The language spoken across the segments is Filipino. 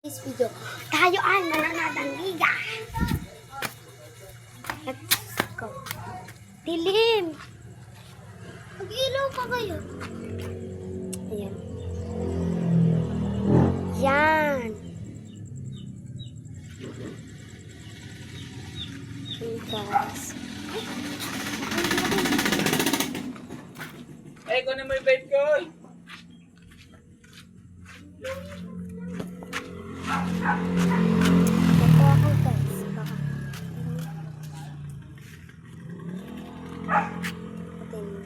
This video, tayo ay mananadang liga. Let's go. Dilim. Mag-ilaw pa kayo. Ayan. Yan. Guys. Eh, kunin mo yung vape ko. Ito ako guys. Patayin mo.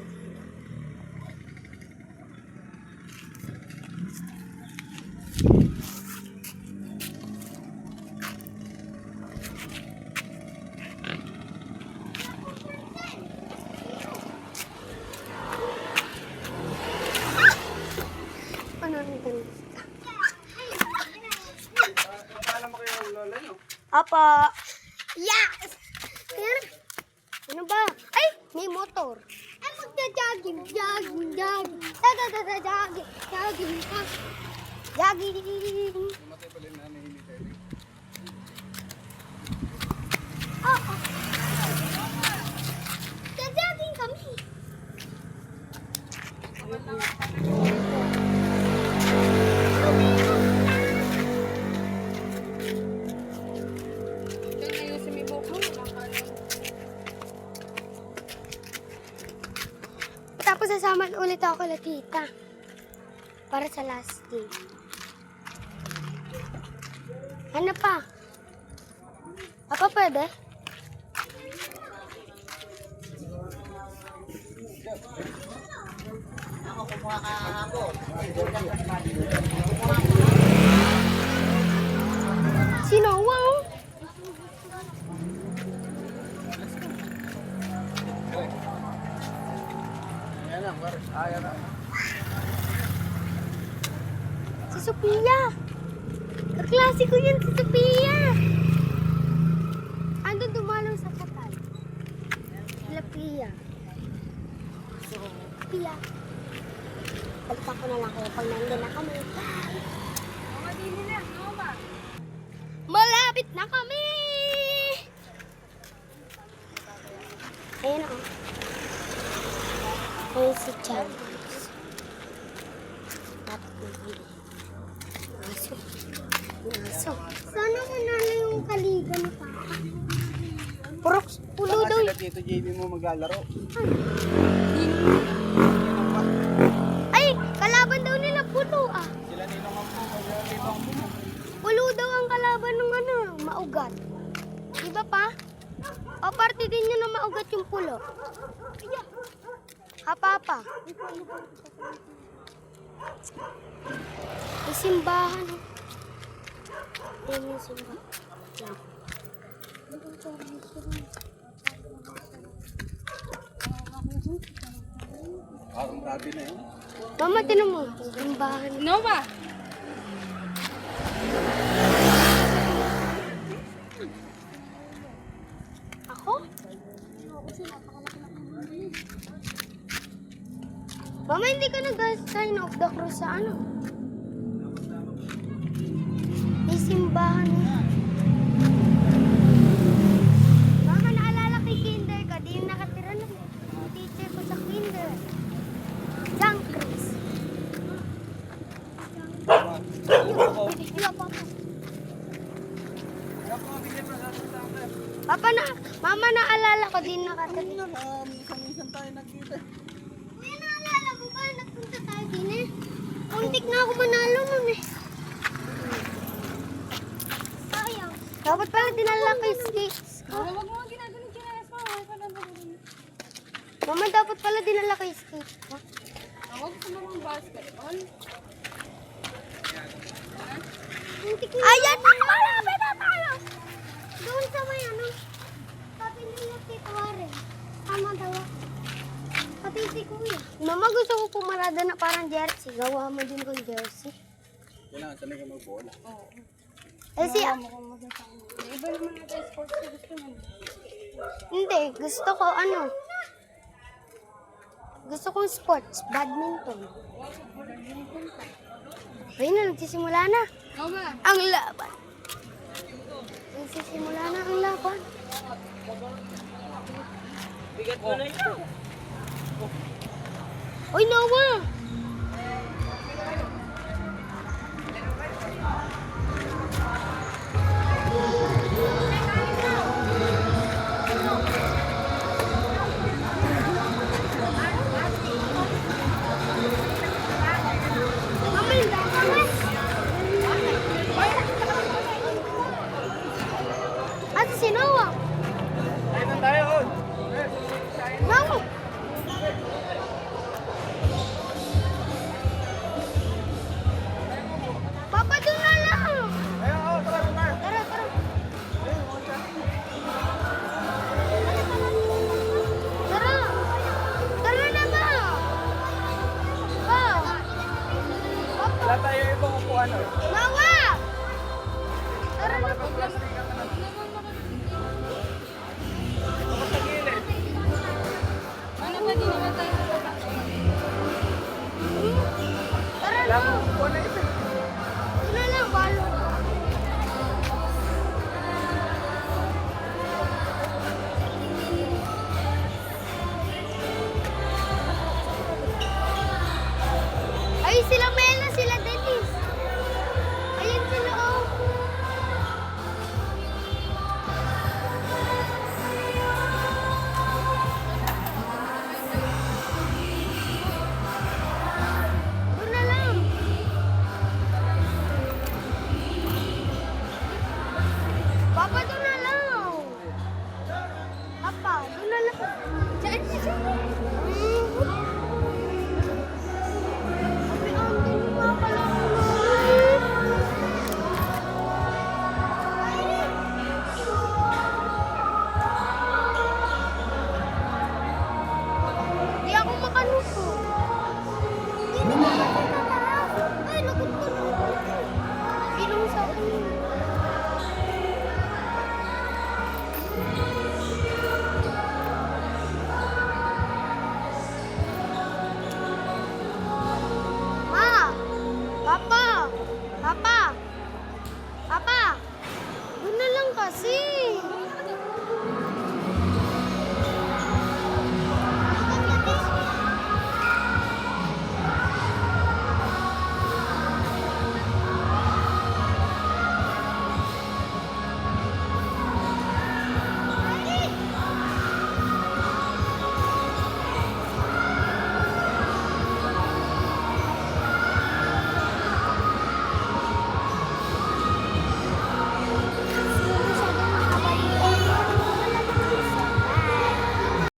Ano nito? Alam mo kayo lola nyo? Apa? Yes! Yan. Ano ba? Ay! May motor. Ay, magja-jogging. Jogging. Jogging. Jogging. Matay pala yung nanay ni Terry. Oo. Jogging kami. Tapos sasama ulit ako kay tita. Para sa last day. Ano pa? Apa pwede? Sino? Wow! Ayan lang, pare. Ayan lang. Si Sophia! Kaklase ko yun, si Sophia! Andun dumalaw sa katal. Sila Pia. Pia. Balikan ko na lang kayo pag nandun na kami. Malapit na kami! Ayan o. Ayan si Charles. Dapat na kami. Aso. Aso. Sana manalo yung kaliga ni Papa. Puro pulo Saka daw. sila Tito JB mo maglalaro. Ay, kalaban daw nila pulo ah. Sila ninong ang po, ninong mo. Pulo daw ang kalaban ng ano, maugat. Di ba pa? O parte din nyo na maugat yung pulo. Hapa. May simbahan. Ayan yung simbahan. Ayan. Parang gabi na yun. Mama, tinan mo. Simbahan. Nova! Ako? Mama, hindi ka nag-sign of the cross sa ano? May simbahan na. Mama, naalala kay kinder ka, di yung nakatira ng teacher ko sa kinder. John Chris. Papa na, mama naalala ko din nakatira. Minsan tayo nagkita. Kuya, naalala ko ba nagpunta tayo din eh? Kuntik na ako manalo nun eh. Sayang. Dapat pala dinala kay skates. Huwag mo nga ginagaling chinelas mo. Huwag ka na magaling. Mama, dapat pala dinala kay skates. Ha? Huwag ko namang basketball. Kuntik na. Ayan na! Malapit na tayo! Doon sa may ano. Sabi nila Tito Warren. Tama daw ako. Pati si Kuya. Mama, gusto ko pumarada na parang jersey. Gawa mo din kong jersey. Kailangan sanay ka magbola. Oo. Eh si... Alam mo kung magkasama. Iba naman natin sports na gusto mo. Hindi, gusto ko ano. Gusto kong sports, badminton. Ayun na, nagsisimula na. Mama. Ang laban. Nagsisimula na ang laban. Bigat mo na ito. Uy, Noah!